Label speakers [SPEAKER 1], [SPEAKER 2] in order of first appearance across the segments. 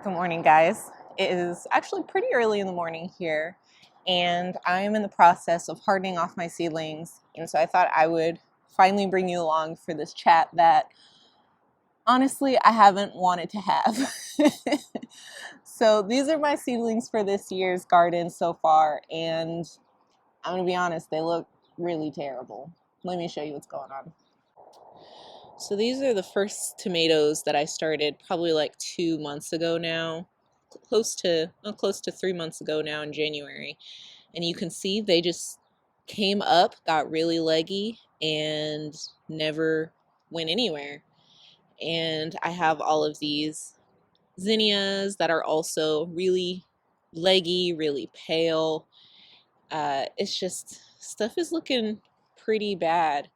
[SPEAKER 1] Good morning, guys. It is actually pretty early in the morning here, and I am in the process of hardening off my seedlings. And so I thought I would finally bring you along for this chat that honestly I haven't wanted to have. So these are my seedlings for this year's garden so far, and I'm gonna be honest, they look really terrible. Let me show you what's going on. So these are the first tomatoes that I started probably like 2 months ago now, close to 3 months ago now in January. And you can see they just came up, got really leggy, and never went anywhere. And I have all of these zinnias that are also really leggy, really pale. It's just, stuff is looking pretty bad.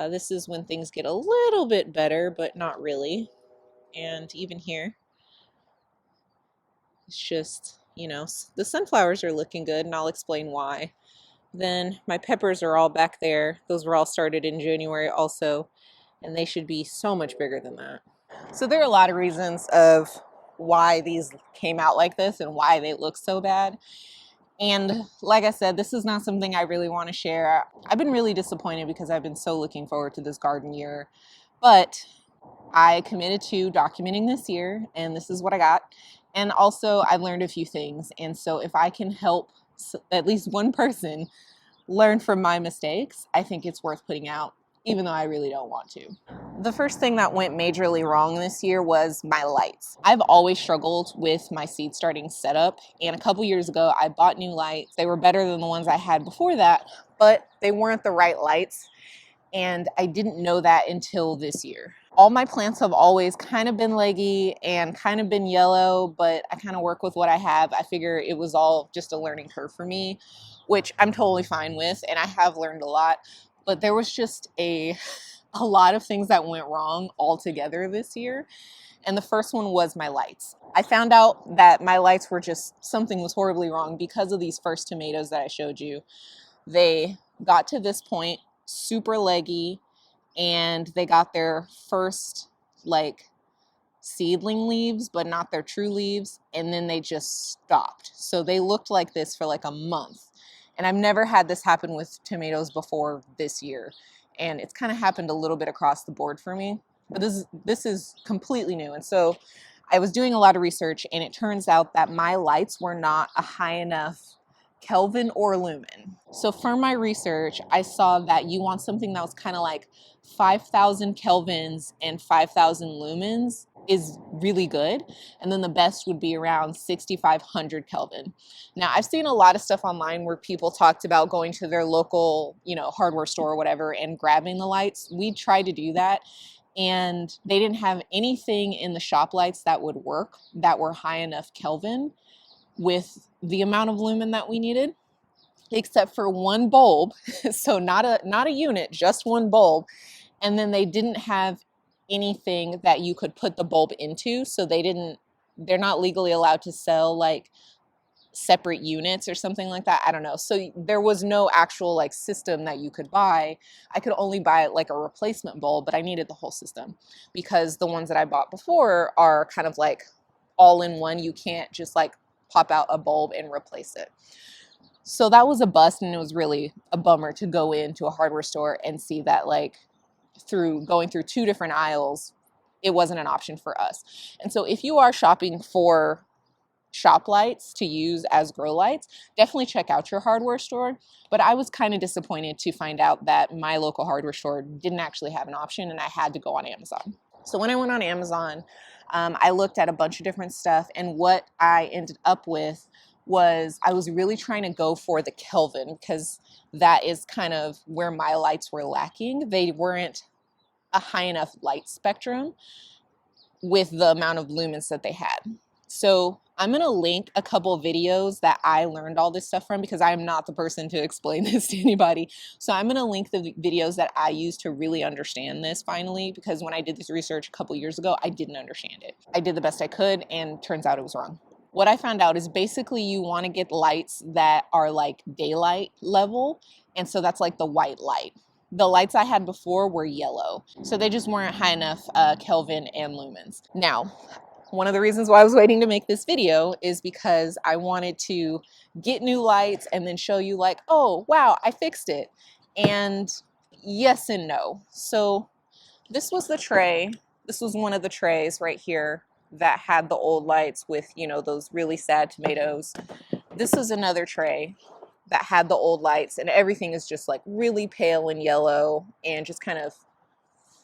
[SPEAKER 1] This is when things get a little bit better, but not really. And even here, it's just, the sunflowers are looking good, and I'll explain why. Then my peppers are all back there. Those were all started in January also, and they should be so much bigger than that. So there are a lot of reasons of why these came out like this and why they look so bad. And like I said, this is not something I really want to share. I've been really disappointed because I've been so looking forward to this garden year. But I committed to documenting this year, and this is what I got. And also, I've learned a few things. And so if I can help at least one person learn from my mistakes, I think it's worth putting out, even though I really don't want to. The first thing that went majorly wrong this year was my lights. I've always struggled with my seed starting setup, and a couple years ago I bought new lights. They were better than the ones I had before that, but they weren't the right lights, and I didn't know that until this year. All my plants have always kind of been leggy and kind of been yellow, but I kind of work with what I have. I figure it was all just a learning curve for me, which I'm totally fine with, and I have learned a lot. But there was just a lot of things that went wrong altogether this year. And the first one was my lights. I found out that my lights were just, something was horribly wrong because of these first tomatoes that I showed you. They got to this point super leggy, and they got their first like seedling leaves, but not their true leaves, and then they just stopped. So they looked like this for like a month. And I've never had this happen with tomatoes before this year. And it's kind of happened a little bit across the board for me. But this is completely new. And so I was doing a lot of research, and it turns out that my lights were not a high enough Kelvin or lumen. So for my research, I saw that you want something that was kind of like 5,000 kelvins and 5,000 lumens is really good. And then the best would be around 6,500 Kelvin. Now, I've seen a lot of stuff online where people talked about going to their local, hardware store or whatever and grabbing the lights. We tried to do that, and they didn't have anything in the shop lights that would work that were high enough Kelvin with the amount of lumen that we needed, except for one bulb. So not a unit, just one bulb. And then they didn't have anything that you could put the bulb into. So they're not legally allowed to sell like separate units or something like that. I don't know. So there was no actual like system that you could buy. I could only buy like a replacement bulb, but I needed the whole system because the ones that I bought before are kind of like all in one. You can't just like pop out a bulb and replace it. So that was a bust, and it was really a bummer to go into a hardware store and see that like going through two different aisles, it wasn't an option for us. And so if you are shopping for shop lights to use as grow lights, definitely check out your hardware store. But I was kind of disappointed to find out that my local hardware store didn't actually have an option, and I had to go on Amazon. So when I went on Amazon, I looked at a bunch of different stuff, and what I ended up with was I was really trying to go for the Kelvin because that is kind of where my lights were lacking. They weren't a high enough light spectrum with the amount of lumens that they had. So I'm going to link a couple of videos that I learned all this stuff from, because I'm not the person to explain this to anybody. So I'm going to link the videos that I used to really understand this finally, because when I did this research a couple years ago, I didn't understand it. I did the best I could, and turns out it was wrong. What I found out is basically you want to get lights that are like daylight level. And so that's like the white light. The lights I had before were yellow, so they just weren't high enough Kelvin and lumens. Now, One of the reasons why I was waiting to make this video is because I wanted to get new lights and then show you like, oh, wow, I fixed it. And yes and no. So this was the tray. This was one of the trays right here that had the old lights with, you know, those really sad tomatoes. This is another tray that had the old lights, and everything is just like really pale and yellow and just kind of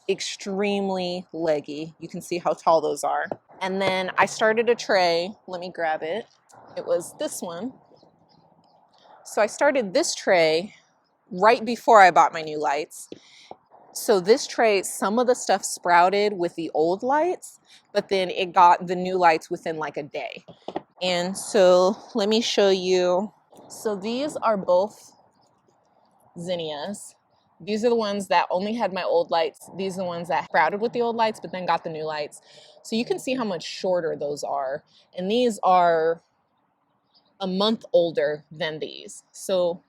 [SPEAKER 1] extremely leggy. You can see how tall those are. And then I started a tray. Let me grab it. It was this one. So I started this tray right before I bought my new lights. So this tray, some of the stuff sprouted with the old lights, but then it got the new lights within like a day. And so let me show you. So these are both zinnias. These are the ones that only had my old lights. These are the ones that sprouted with the old lights, but then got the new lights. So you can see how much shorter those are. And these are a month older than these. So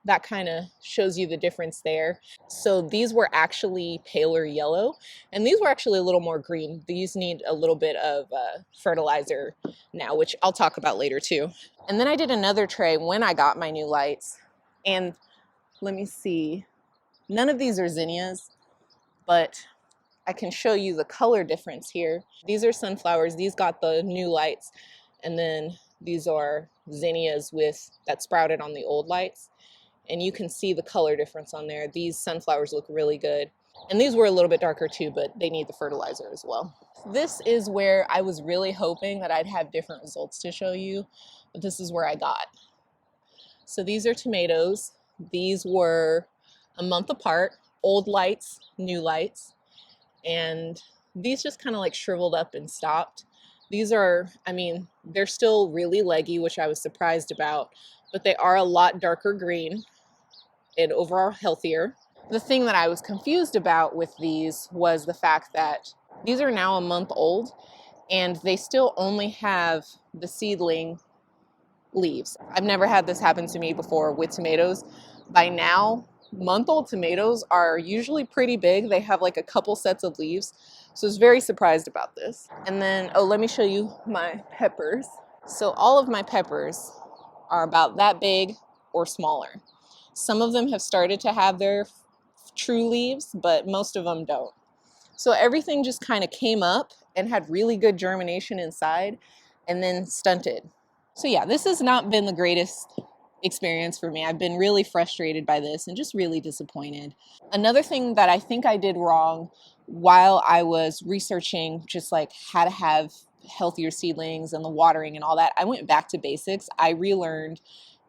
[SPEAKER 1] that kind of shows you the difference there. So these were actually paler yellow, and these were actually a little more green. These need a little bit of fertilizer now, which I'll talk about later too. And then I did another tray when I got my new lights. And let me see. None of these are zinnias, but I can show you the color difference here. These are sunflowers. These got the new lights. And then these are zinnias that sprouted on the old lights. And you can see the color difference on there. These sunflowers look really good. And these were a little bit darker too, but they need the fertilizer as well. This is where I was really hoping that I'd have different results to show you, but this is where I got. So these are tomatoes. These were a month apart, old lights, new lights, and these just kind of like shriveled up and stopped. These are, I mean, they're still really leggy, which I was surprised about, but they are a lot darker green and overall healthier. The thing that I was confused about with these was the fact that these are now a month old and they still only have the seedling leaves. I've never had this happen to me before with tomatoes. By now, month-old tomatoes are usually pretty big. They have like a couple sets of leaves. So I was very surprised about this. And then, oh, let me show you my peppers. So all of my peppers are about that big or smaller. Some of them have started to have their true leaves, but most of them don't. So everything just kind of came up and had really good germination inside and then stunted. So yeah, this has not been the greatest experience for me. I've been really frustrated by this and just really disappointed. Another thing that I think I did wrong while I was researching just like how to have healthier seedlings and the watering and all that, I went back to basics. I relearned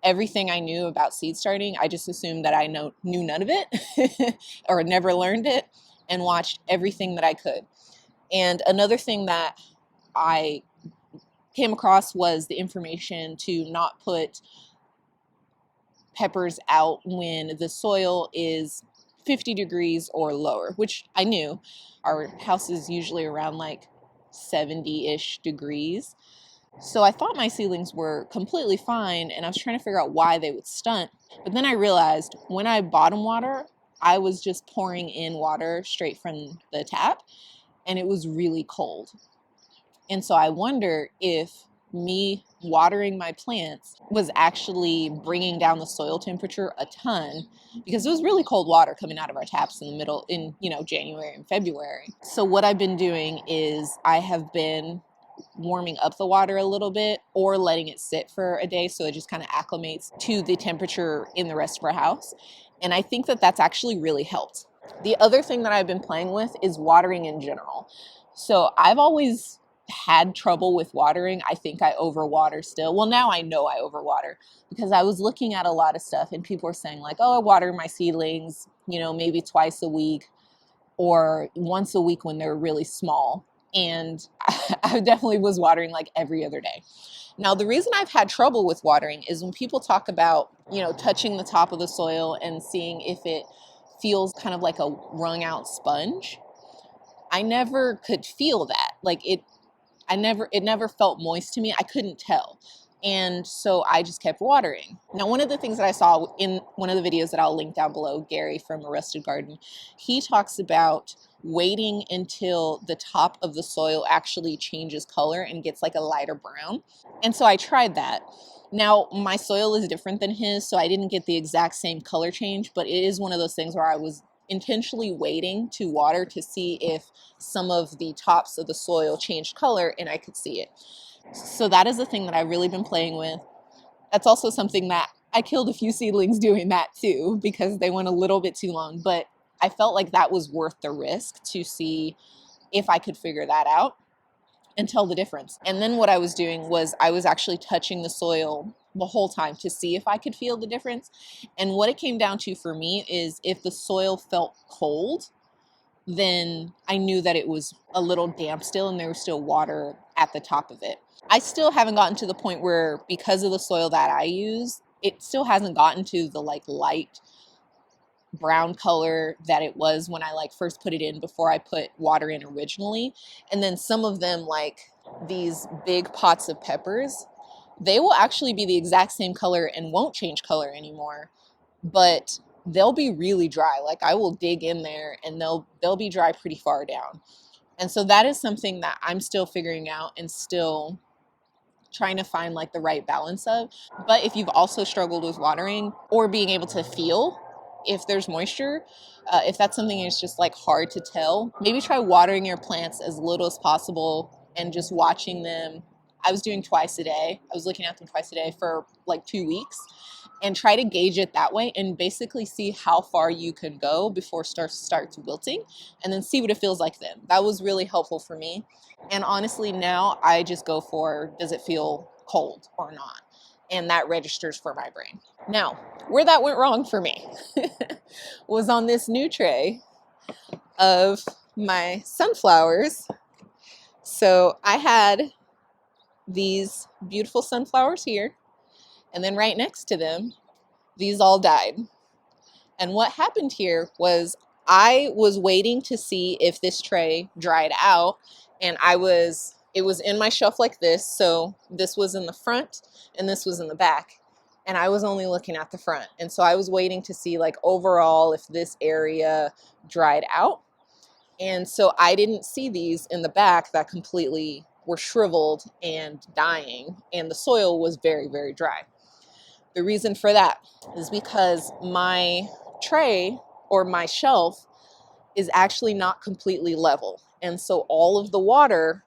[SPEAKER 1] everything I knew about seed starting. I just assumed that I knew none of it or never learned it, and watched everything that I could. And another thing that I came across was the information to not put peppers out when the soil is 50 degrees or lower, which I knew. Our house is usually around like 70-ish degrees. So I thought my seedlings were completely fine, and I was trying to figure out why they would stunt. But then I realized when I bottom water, I was just pouring in water straight from the tap, and it was really cold. And so I wonder if me watering my plants was actually bringing down the soil temperature a ton, because it was really cold water coming out of our taps in the middle in, January and February. So what I've been doing is I have been warming up the water a little bit or letting it sit for a day so it just kind of acclimates to the temperature in the rest of our house. And I think that that's actually really helped. The other thing that I've been playing with is watering in general. So I've always had trouble with watering. I think I overwater still. Well, now I know I overwater because I was looking at a lot of stuff and people were saying like, oh, I water my seedlings, maybe twice a week or once a week when they're really small. And I definitely was watering like every other day. Now, the reason I've had trouble with watering is when people talk about, touching the top of the soil and seeing if it feels kind of like a wrung out sponge. I never could feel that. Like it never felt moist to me. I couldn't tell. And so I just kept watering. Now, one of the things that I saw in one of the videos that I'll link down below, Gary from A Rusted Garden, he talks about waiting until the top of the soil actually changes color and gets like a lighter brown. And so I tried that. Now, my soil is different than his, so I didn't get the exact same color change, but it is one of those things where I was intentionally waiting to water to see if some of the tops of the soil changed color and I could see it. So that is the thing that I've really been playing with. That's also something that I killed a few seedlings doing that too, because they went a little bit too long, but I felt like that was worth the risk to see if I could figure that out and tell the difference. And then what I was doing was I was actually touching the soil the whole time to see if I could feel the difference. And what it came down to for me is if the soil felt cold, then I knew that it was a little damp still and there was still water at the top of it. I still haven't gotten to the point where, because of the soil that I use, it still hasn't gotten to the like light brown color that it was when I like first put it in before I put water in originally. And then some of them, like these big pots of peppers, they will actually be the exact same color and won't change color anymore, but they'll be really dry. Like I will dig in there and they'll be dry pretty far down. And so that is something that I'm still figuring out and still trying to find like the right balance of. But if you've also struggled with watering or being able to feel if there's moisture, if that's something that's just like hard to tell, maybe try watering your plants as little as possible and just watching them. I was doing twice a day. I was looking at them twice a day for like 2 weeks and try to gauge it that way and basically see how far you could go before starts wilting and then see what it feels like then. That was really helpful for me. And honestly, now I just go for, does it feel cold or not? And that registers for my brain. Now, where that went wrong for me was on this new tray of my sunflowers. So I had these beautiful sunflowers here, and then right next to them, these all died. And what happened here was I was waiting to see if this tray dried out, and it was in my shelf like this. So this was in the front and this was in the back. And I was only looking at the front. And so I was waiting to see like overall if this area dried out. And so I didn't see these in the back that completely were shriveled and dying. And the soil was very, very dry. The reason for that is because my tray or my shelf is actually not completely level. And so all of the water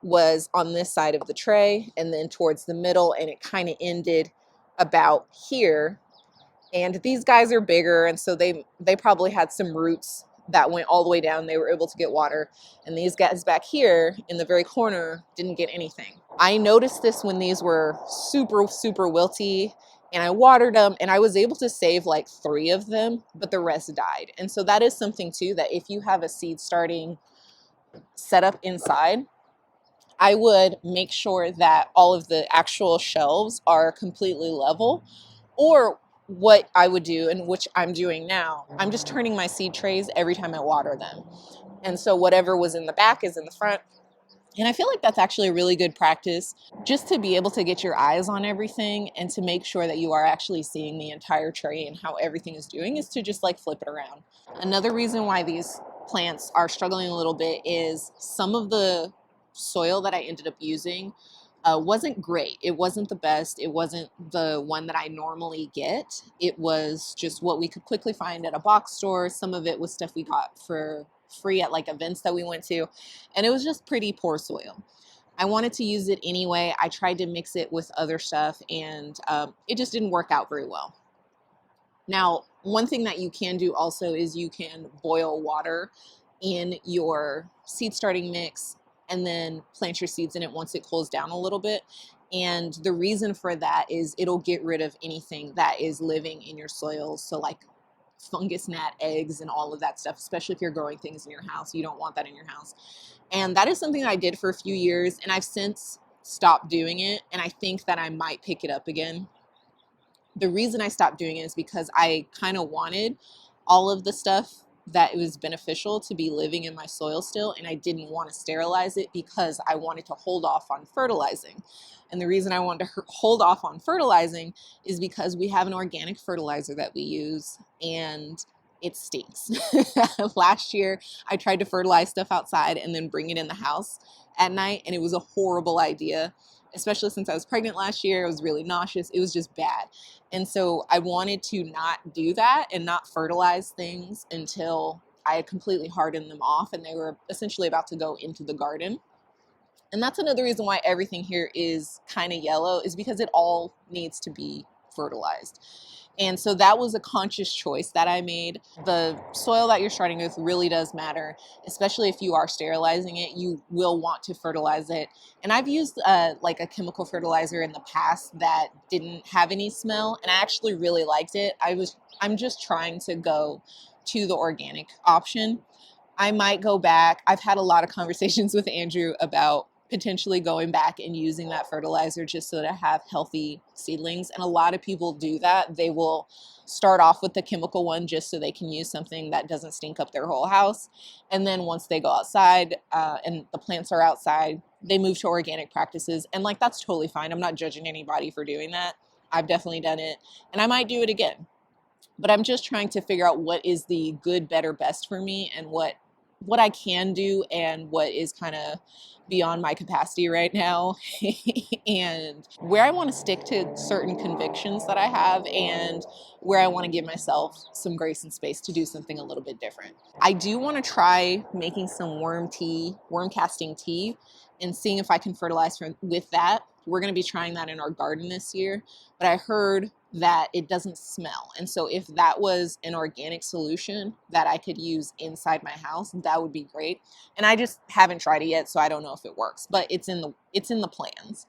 [SPEAKER 1] was on this side of the tray and then towards the middle, and it kind of ended about here. And these guys are bigger, and so they probably had some roots that went all the way down. They were able to get water. And these guys back here in the very corner didn't get anything. I noticed this when these were super, super wilty, and I watered them, and I was able to save like 3 of them, but the rest died. And so that is something too, that if you have a seed starting setup inside, I would make sure that all of the actual shelves are completely level. Or what I would do, and which I'm doing now, I'm just turning my seed trays every time I water them. And so whatever was in the back is in the front. And I feel like that's actually a really good practice, just to be able to get your eyes on everything and to make sure that you are actually seeing the entire tray and how everything is doing, is to just like flip it around. Another reason why these plants are struggling a little bit is some of the soil that I ended up using wasn't great. It wasn't the best. It wasn't the one that I normally get. It was just what we could quickly find at a box store. Some of it was stuff we got for free at like events that we went to, and it was just pretty poor soil. I wanted to use it anyway. I tried to mix it with other stuff, and it just didn't work out very well. Now, one thing that you can do also is you can boil water in your seed starting mix and then plant your seeds in it once it cools down a little bit. And the reason for that is it'll get rid of anything that is living in your soil. So like fungus gnat eggs and all of that stuff, especially if you're growing things in your house. You don't want that in your house. And that is something I did for a few years, and I've since stopped doing it. And I think that I might pick it up again. The reason I stopped doing it is because I kind of wanted all of the stuff that was beneficial to be living in my soil still, and I didn't want to sterilize it because I wanted to hold off on fertilizing. And the reason I wanted to hold off on fertilizing is because we have an organic fertilizer that we use, and it stinks. Last year, I tried to fertilize stuff outside and then bring it in the house at night, and it was a horrible idea, especially since I was pregnant last year. I was really nauseous. It was just bad. And so I wanted to not do that and not fertilize things until I had completely hardened them off and they were essentially about to go into the garden. And that's another reason why everything here is kind of yellow, is because it all needs to be fertilized. And so that was a conscious choice that I made. The soil that you're starting with really does matter, especially if you are sterilizing it. You will want to fertilize it. And I've used like a chemical fertilizer in the past that didn't have any smell, and I actually really liked it. I'm just trying to go to the organic option. I might go back. I've had a lot of conversations with Andrew about potentially going back and using that fertilizer just so that I have healthy seedlings. And a lot of people do that. They will start off with the chemical one just so they can use something that doesn't stink up their whole house. And then once they go outside and the plants are outside, they move to organic practices. And like, that's totally fine. I'm not judging anybody for doing that. I've definitely done it, and I might do it again. But I'm just trying to figure out what is the good, better, best for me, and what I can do and what is kind of beyond my capacity right now, and where I want to stick to certain convictions that I have, and where I want to give myself some grace and space to do something a little bit different. I do want to try making some worm casting tea, and seeing if I can fertilize with that. We're going to be trying that in our garden this year, but I heard that it doesn't smell. And so if that was an organic solution that I could use inside my house, that would be great. And I just haven't tried it yet, so I don't know if it works, but it's in the plans.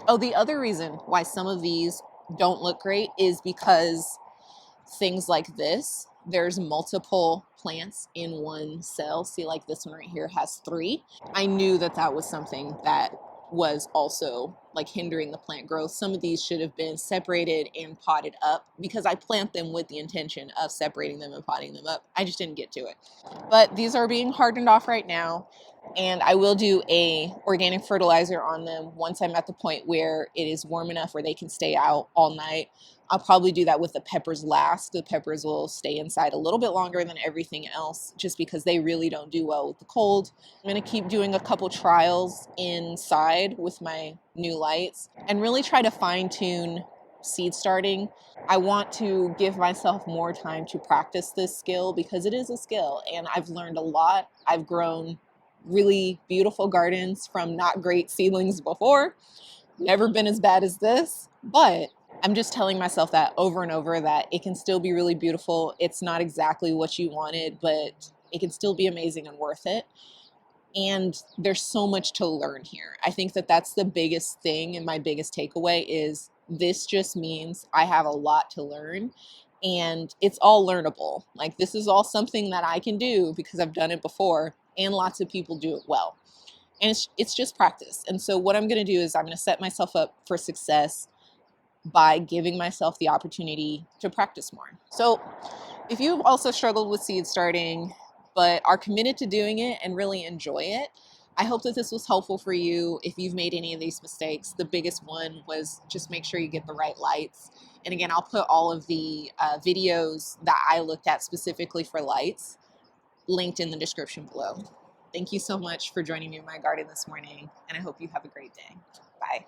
[SPEAKER 1] Oh, the other reason why some of these don't look great is because things like this, there's multiple plants in one cell. See, like this one right here has 3. I knew that that was something that was also like hindering the plant growth. Some of these should have been separated and potted up, because I plant them with the intention of separating them and potting them up. I just didn't get to it. But these are being hardened off right now, and I will do a organic fertilizer on them once I'm at the point where it is warm enough where they can stay out all night. I'll probably do that with the peppers last. The peppers will stay inside a little bit longer than everything else, just because they really don't do well with the cold. I'm going to keep doing a couple trials inside with my new lights and really try to fine tune seed starting. I want to give myself more time to practice this skill, because it is a skill and I've learned a lot. I've grown really beautiful gardens from not great seedlings before. Never been as bad as this, but I'm just telling myself that over and over, that it can still be really beautiful. It's not exactly what you wanted, but it can still be amazing and worth it. And there's so much to learn here. I think that that's the biggest thing, and my biggest takeaway is this just means I have a lot to learn, and it's all learnable. Like, this is all something that I can do because I've done it before, and lots of people do it well. And it's just practice. And so what I'm going to do is I'm going to set myself up for success by giving myself the opportunity to practice more. So if you've also struggled with seed starting but are committed to doing it and really enjoy it, I hope that this was helpful for you. If you've made any of these mistakes, the biggest one was just make sure you get the right lights. And again, I'll put all of the videos that I looked at specifically for lights linked in the description below. Thank you so much for joining me in my garden this morning, and I hope you have a great day. Bye.